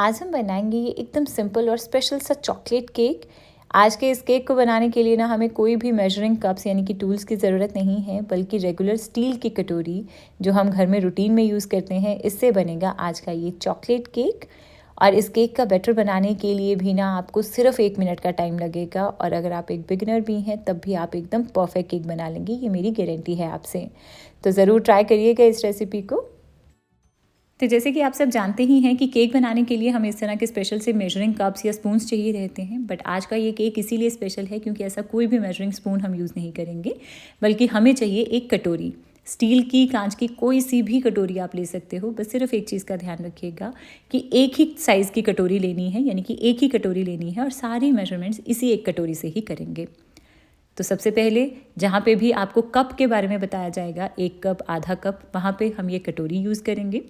आज हम बनाएंगे ये एकदम सिंपल और स्पेशल सा चॉकलेट केक। आज के इस केक को बनाने के लिए ना हमें कोई भी मेजरिंग कप्स यानी कि टूल्स की ज़रूरत नहीं है, बल्कि रेगुलर स्टील की कटोरी जो हम घर में रूटीन में यूज़ करते हैं, इससे बनेगा आज का ये चॉकलेट केक। और इस केक का बैटर बनाने के लिए भी ना आपको सिर्फ 1 मिनट का टाइम लगेगा, और अगर आप एक बिगिनर भी हैं तब भी आप एकदम परफेक्ट केक बना लेंगे, ये मेरी गारंटी है आपसे। तो ज़रूर ट्राई करिएगा इस रेसिपी को। तो जैसे कि आप सब जानते ही हैं कि केक बनाने के लिए हमें इस तरह के स्पेशल से मेजरिंग कप्स या स्पून्स चाहिए रहते हैं, बट आज का ये केक इसीलिए स्पेशल है क्योंकि ऐसा कोई भी मेजरिंग स्पून हम यूज़ नहीं करेंगे, बल्कि हमें चाहिए एक कटोरी। स्टील की, कांच की, कोई सी भी कटोरी आप ले सकते हो। बस सिर्फ एक चीज़ का ध्यान रखिएगा कि एक ही साइज़ की कटोरी लेनी है, यानी कि एक ही कटोरी लेनी है, और सारी मेजरमेंट्स इसी एक कटोरी से ही करेंगे। तो सबसे पहले जहाँ पे भी आपको कप के बारे में बताया जाएगा, 1 कप, आधा कप, वहाँ पे हम ये कटोरी यूज़ करेंगे।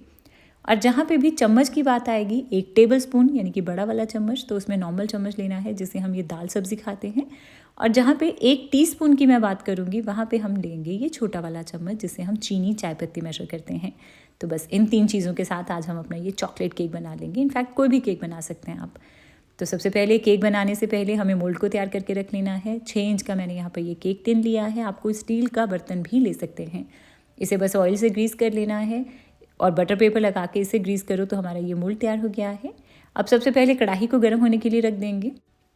और जहाँ पे भी चम्मच की बात आएगी, 1 टेबल स्पून यानी कि बड़ा वाला चम्मच, तो उसमें नॉर्मल चम्मच लेना है जिससे हम ये दाल सब्ज़ी खाते हैं। और जहाँ पे 1 टीस्पून की मैं बात करूँगी, वहाँ पे हम लेंगे ये छोटा वाला चम्मच जिससे हम चीनी, चाय पत्ती मेजर करते हैं। तो बस इन 3 चीज़ों के साथ आज हम अपना ये चॉकलेट केक बना लेंगे। इनफैक्ट कोई भी केक बना सकते हैं आप। तो सबसे पहले केक बनाने से पहले हमें मोल्ड को तैयार करके रख लेना है। 6 इंच का मैंने यहाँ पर ये केक टिन लिया है। आपको स्टील का बर्तन भी ले सकते हैं। इसे बस ऑयल से ग्रीस कर लेना है और बटर पेपर लगा के इसे ग्रीस करो तो हमारा ये मोल्ड तैयार हो गया है। अब सबसे पहले कढ़ाई को गर्म होने के लिए रख देंगे।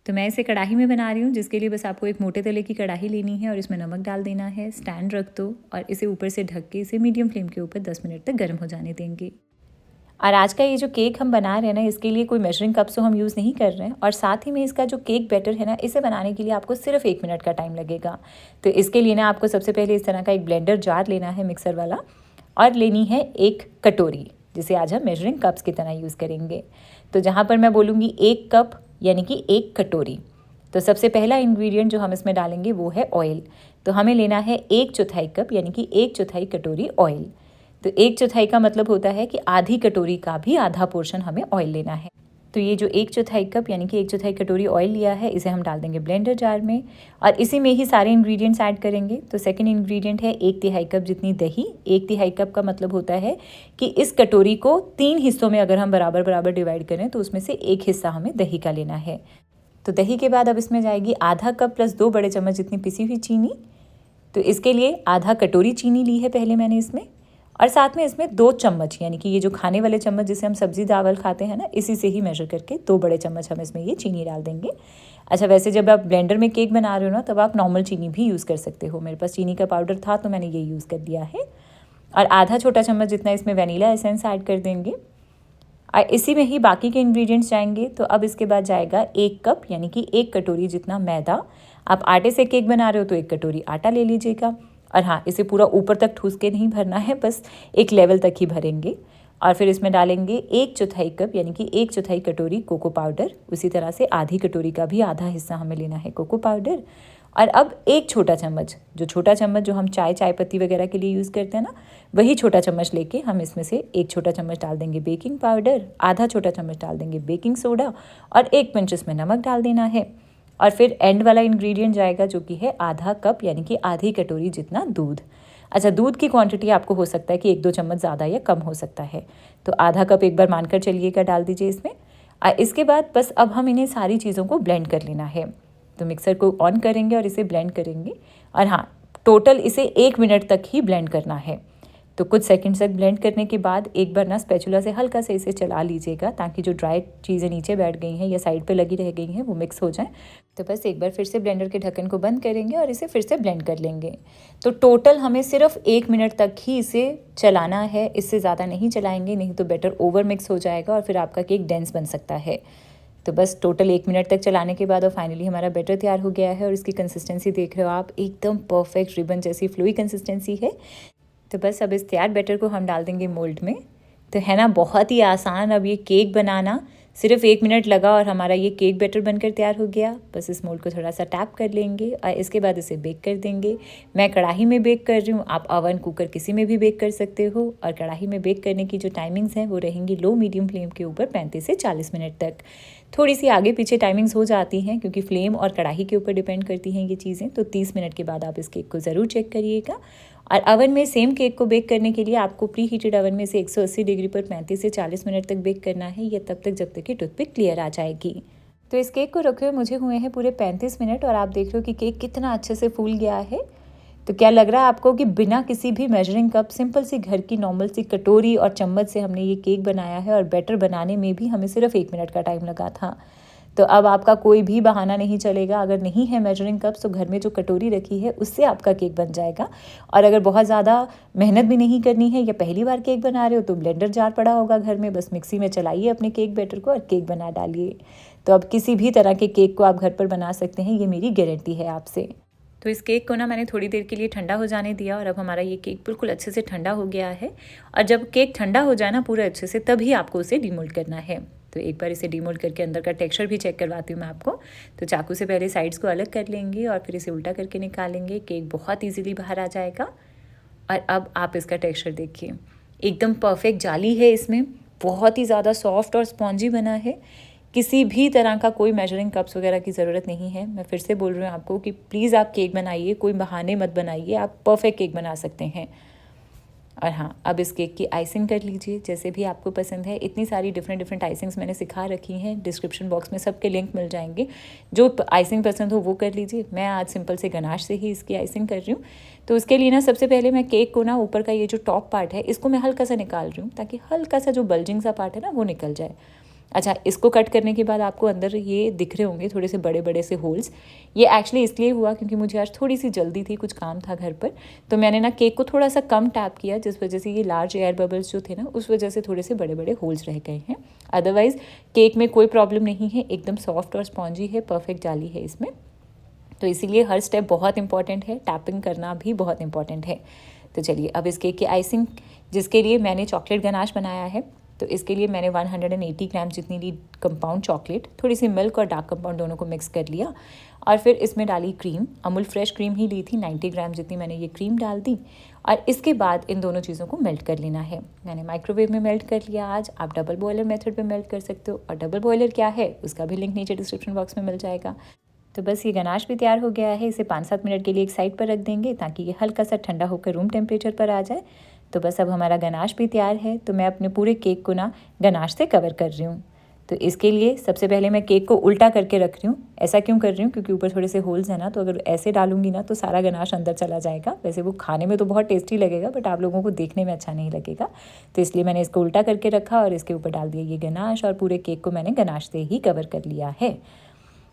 तो मैं इसे कढ़ाई में बना रही हूँ, जिसके लिए बस आपको एक मोटे तले की कढ़ाई लेनी है और इसमें नमक डाल देना है। स्टैंड रख दो और इसे ऊपर से ढक के इसे मीडियम फ्लेम के ऊपर 10 मिनट तक गर्म हो जाने देंगे। और आज का ये जो केक हम बना रहे हैं ना, इसके लिए कोई मेजरिंग कप्स तो हम यूज़ नहीं कर रहे हैं। और साथ ही में इसका जो केक बैटर है ना, इसे बनाने के लिए आपको सिर्फ 1 मिनट का टाइम लगेगा। तो इसके लिए ना आपको सबसे पहले इस तरह का एक ब्लेंडर जार लेना है, मिक्सर वाला, और लेनी है एक कटोरी जिसे आज हम मेजरिंग कप्स की तरह यूज़ करेंगे। तो जहाँ पर मैं बोलूँगी 1 कप यानी कि 1 कटोरी, तो सबसे पहला इंग्रेडिएंट जो हम इसमें डालेंगे वो है ऑयल। तो हमें लेना है 1/4 कप यानी कि 1/4 कटोरी ऑयल। तो 1/4 का मतलब होता है कि आधी कटोरी का भी आधा पोर्शन हमें ऑयल लेना है। तो ये जो 1/4 कप यानी कि 1/4 कटोरी ऑयल लिया है, इसे हम डाल देंगे ब्लेंडर जार में और इसी में ही सारे इंग्रेडिएंट्स ऐड करेंगे। तो सेकंड इंग्रेडिएंट है 1/3 कप जितनी दही। 1/3 कप का मतलब होता है कि इस कटोरी को 3 हिस्सों में अगर हम बराबर बराबर डिवाइड करें तो उसमें से 1 हिस्सा हमें दही का लेना है। तो दही के बाद अब इसमें जाएगी आधा कप प्लस 2 बड़े चम्मच जितनी पिसी हुई चीनी। तो इसके लिए आधा कटोरी चीनी ली है पहले मैंने इसमें, और साथ में इसमें 2 चम्मच यानी कि ये जो खाने वाले चम्मच जिसे हम सब्जी चावल खाते हैं ना, इसी से ही मेजर करके 2 बड़े चम्मच हम इसमें ये चीनी डाल देंगे। अच्छा, वैसे जब आप ब्लेंडर में केक बना रहे हो ना, तब आप नॉर्मल चीनी भी यूज़ कर सकते हो। मेरे पास चीनी का पाउडर था तो मैंने ये यूज़ कर दिया है। और आधा छोटा चम्मच जितना इसमें वनीला एसेंस ऐड कर देंगे और इसी में ही बाकी के इंग्रेडिएंट्स जाएंगे। तो अब इसके बाद जाएगा 1 कप यानी कि 1 कटोरी जितना मैदा। आप आटे से केक बना रहे हो तो 1 कटोरी आटा ले लीजिएगा। और हाँ, इसे पूरा ऊपर तक ठूस के नहीं भरना है, बस एक लेवल तक ही भरेंगे। और फिर इसमें डालेंगे 1/4 कप यानी कि 1/4 कटोरी कोको पाउडर। उसी तरह से आधी कटोरी का भी आधा हिस्सा हमें लेना है कोको पाउडर। और अब एक छोटा चम्मच, जो छोटा चम्मच जो हम चाय पत्ती वगैरह के लिए यूज़ करते हैं ना, वही छोटा चम्मच लेके हम इसमें से 1 छोटा चम्मच डाल देंगे बेकिंग पाउडर, आधा छोटा चम्मच डाल देंगे बेकिंग सोडा और 1 पिंच इसमें नमक डाल देना है। और फिर एंड वाला इंग्रेडिएंट जाएगा जो कि है आधा कप यानी कि आधी कटोरी जितना दूध। अच्छा, दूध की क्वांटिटी आपको हो सकता है कि 1-2 चम्मच ज़्यादा या कम हो सकता है, तो आधा कप एक बार मानकर चलिएगा डाल दीजिए इसमें। इसके बाद बस अब हम इन्हें सारी चीज़ों को ब्लेंड कर लेना है। तो मिक्सर को ऑन करेंगे और इसे ब्लेंड करेंगे। और हाँ, टोटल इसे 1 मिनट तक ही ब्लेंड करना है। तो कुछ सेकंड्स तक ब्लेंड करने के बाद एक बार ना स्पैचुला से हल्का से इसे चला लीजिएगा, ताकि जो ड्राई चीज़ें नीचे बैठ गई हैं या साइड पे लगी रह गई हैं वो मिक्स हो जाएं। तो बस एक बार फिर से ब्लेंडर के ढक्कन को बंद करेंगे और इसे फिर से ब्लेंड कर लेंगे। तो टोटल हमें सिर्फ 1 मिनट तक ही इसे चलाना है, इससे ज़्यादा नहीं चलाएंगे, नहीं तो बैटर ओवर मिक्स हो जाएगा और फिर आपका केक डेंस बन सकता है। तो बस टोटल 1 मिनट तक चलाने के बाद और फाइनली हमारा बैटर तैयार हो गया है। और इसकी कंसिस्टेंसी देख रहे हो आप, एकदम परफेक्ट रिबन जैसी फ्लूई कंसिस्टेंसी है। तो बस अब इस तैयार बैटर को हम डाल देंगे मोल्ड में। तो है ना बहुत ही आसान अब ये केक बनाना, सिर्फ 1 मिनट लगा और हमारा ये केक बैटर बनकर तैयार हो गया। बस इस मोल्ड को थोड़ा सा टैप कर लेंगे और इसके बाद इसे बेक कर देंगे। मैं कढ़ाई में बेक कर रही हूँ, आप ओवन कुकर किसी में भी बेक कर सकते हो। और कढ़ाई में बेक करने की जो टाइमिंग्स हैं वो रहेंगी लो मीडियम फ्लेम के ऊपर 35 से 40 मिनट तक। थोड़ी सी आगे पीछे टाइमिंग्स हो जाती हैं क्योंकि फ्लेम और कढ़ाई के ऊपर डिपेंड करती हैं ये चीज़ें। तो 30 मिनट के बाद आप इस केक को ज़रूर चेक करिएगा। और अवन में सेम केक को बेक करने के लिए आपको प्री हीटेड अवन में से 180 डिग्री पर 35 से 40 मिनट तक बेक करना है, या तब तक जब तक कि टूथपिक क्लियर आ जाएगी। तो इस केक को रखे हुए मुझे हुए हैं पूरे 35 मिनट और आप देख रहे हो कि केक कितना अच्छे से फूल गया है। तो क्या लग रहा है आपको कि बिना किसी भी मेजरिंग कप, सिंपल सी घर की नॉर्मल सी कटोरी और चम्मच से हमने ये केक बनाया है, और बैटर बनाने में भी हमें सिर्फ 1 मिनट का टाइम लगा था। तो अब आपका कोई भी बहाना नहीं चलेगा। अगर नहीं है मेजरिंग कप्स तो घर में जो कटोरी रखी है उससे आपका केक बन जाएगा। और अगर बहुत ज़्यादा मेहनत भी नहीं करनी है या पहली बार केक बना रहे हो तो ब्लेंडर जार पड़ा होगा घर में, बस मिक्सी में चलाइए अपने केक बैटर को और केक बना डालिए। तो अब किसी भी तरह के केक को आप घर पर बना सकते हैं, ये मेरी गारंटी है आपसे। तो इस केक को ना मैंने थोड़ी देर के लिए ठंडा हो जाने दिया, और अब हमारा ये केक बिल्कुल अच्छे से ठंडा हो गया है। और जब केक ठंडा हो जाए ना पूरे अच्छे से, तभी आपको उसे डीमोल्ड करना है। तो एक बार इसे डीमोल्ड करके अंदर का टेक्सचर भी चेक करवाती हूँ मैं आपको। तो चाकू से पहले साइड्स को अलग कर लेंगे और फिर इसे उल्टा करके निकालेंगे। केक बहुत ईजीली बाहर आ जाएगा। और अब आप इसका टेक्सचर देखिए, एकदम परफेक्ट जाली है इसमें, बहुत ही ज़्यादा सॉफ्ट और स्पॉन्जी बना है। किसी भी तरह का कोई मेजरिंग कप्स वगैरह की ज़रूरत नहीं है। मैं फिर से बोल रही हूँ आपको कि प्लीज़ आप केक बनाइए, कोई बहाने मत बनाइए, आप परफेक्ट केक बना सकते हैं। और हाँ, अब इस केक की आइसिंग कर लीजिए जैसे भी आपको पसंद है। इतनी सारी डिफरेंट आइसिंग्स मैंने सिखा रखी हैं, डिस्क्रिप्शन बॉक्स में सबके लिंक मिल जाएंगे। जो आइसिंग पसंद हो वो कर लीजिए। मैं आज सिंपल से गनाश से ही इसकी आइसिंग कर रही हूँ। तो उसके लिए ना सबसे पहले मैं केक को ना ऊपर का ये जो टॉप पार्ट है इसको मैं हल्का सा निकाल रही हूँ, ताकि हल्का सा जो बल्जिंग सा पार्ट है ना वो निकल जाए। अच्छा, इसको कट करने के बाद आपको अंदर ये दिख रहे होंगे थोड़े से बड़े बड़े से होल्स। ये एक्चुअली इसलिए हुआ क्योंकि मुझे आज थोड़ी सी जल्दी थी, कुछ काम था घर पर। तो मैंने ना केक को थोड़ा सा कम टैप किया, जिस वजह से ये लार्ज एयर बबल्स जो थे ना उस वजह से थोड़े से बड़े बड़े होल्स रह गए हैं। अदरवाइज़ केक में कोई प्रॉब्लम नहीं है, एकदम सॉफ्ट और स्पॉन्जी है, परफेक्ट जाली है इसमें। तो इसीलिए हर स्टेप बहुत इंपॉर्टेंट है, टैपिंग करना भी बहुत इंपॉर्टेंट है। तो चलिए अब इस केक की आइसिंग, जिसके लिए मैंने चॉकलेट गनाश बनाया है, तो इसके लिए मैंने 180 ग्राम जितनी ली कंपाउंड चॉकलेट, थोड़ी सी मिल्क और डार्क कंपाउंड दोनों को मिक्स कर लिया, और फिर इसमें डाली क्रीम। अमूल फ्रेश क्रीम ही ली थी, 90 ग्राम जितनी मैंने ये क्रीम डाल दी। और इसके बाद इन दोनों चीज़ों को मेल्ट कर लेना है। मैंने माइक्रोवेव में मेल्ट कर लिया आज, आप डबल बॉयलर मेथड पे मेल्ट कर सकते हो। और डबल बॉयलर क्या है उसका भी लिंक नीचे डिस्क्रिप्शन बॉक्स में मिल जाएगा। तो बस ये गनाश भी तैयार हो गया है। इसे 5-7 मिनट के लिए एक साइड पर रख देंगे ताकि ये हल्का सा ठंडा होकर रूम टेम्परेचर पर आ जाए। तो बस अब हमारा गनाश भी तैयार है। तो मैं अपने पूरे केक को ना गनाश से कवर कर रही हूँ। तो इसके लिए सबसे पहले मैं केक को उल्टा करके रख रही हूँ। ऐसा क्यों कर रही हूँ? क्योंकि ऊपर थोड़े से होल्स हैं ना, तो अगर ऐसे डालूंगी ना तो सारा गनाश अंदर चला जाएगा। वैसे वो खाने में तो बहुत टेस्टी लगेगा, बट आप लोगों को देखने में अच्छा नहीं लगेगा। तो इसलिए मैंने इसको उल्टा करके रखा और इसके ऊपर डाल दिया ये गनाश, और पूरे केक को मैंने गनाश से ही कवर कर लिया है।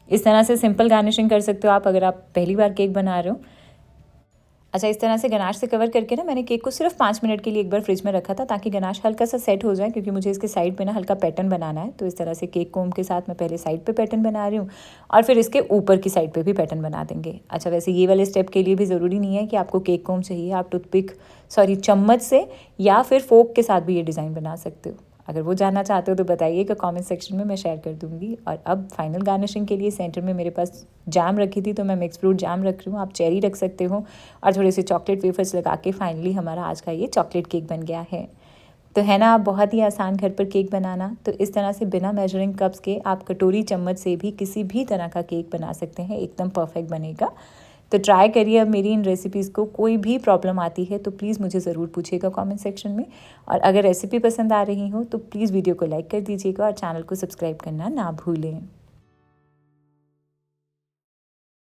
इस तरह से सिंपल गार्निशिंग कर सकते हो आप अगर आप पहली बार केक बना रहे हो। अच्छा, इस तरह से गनाश से कवर करके ना मैंने केक को सिर्फ 5 मिनट के लिए एक बार फ्रिज में रखा था, ताकि गनाश हल्का सा सेट हो जाए, क्योंकि मुझे इसके साइड पे ना हल्का पैटर्न बनाना है। तो इस तरह से केक कोम के साथ मैं पहले साइड पे पैटर्न बना रही हूँ, और फिर इसके ऊपर की साइड पे भी पैटर्न बना देंगे। अच्छा, वैसे ये वाले स्टेप के लिए भी ज़रूरी नहीं है कि आपको केक कोम चाहिए, आप चम्मच से या फिर फोक के साथ भी ये डिज़ाइन बना सकते हो। अगर वो जानना चाहते हो तो बताइएगा कमेंट सेक्शन में, मैं शेयर कर दूँगी। और अब फाइनल गार्निशिंग के लिए सेंटर में मेरे पास जैम रखी थी, तो मैं मिक्स फ्रूट जैम रख रही हूँ। आप चेरी रख सकते हो, और थोड़े से चॉकलेट वेफर्स लगा के फाइनली हमारा आज का ये चॉकलेट केक बन गया है। तो है ना, आप बहुत ही आसान घर पर केक बनाना। तो इस तरह से बिना मेजरिंग कप्स के आप कटोरी चम्मच से भी किसी भी तरह का केक बना सकते हैं, एकदम परफेक्ट बनेगा। तो ट्राई करिए अब मेरी इन रेसिपीज़ को। कोई भी प्रॉब्लम आती है तो प्लीज़ मुझे ज़रूर पूछिएगा कमेंट सेक्शन में। और अगर रेसिपी पसंद आ रही हो तो प्लीज़ वीडियो को लाइक कर दीजिएगा और चैनल को सब्सक्राइब करना ना भूलें।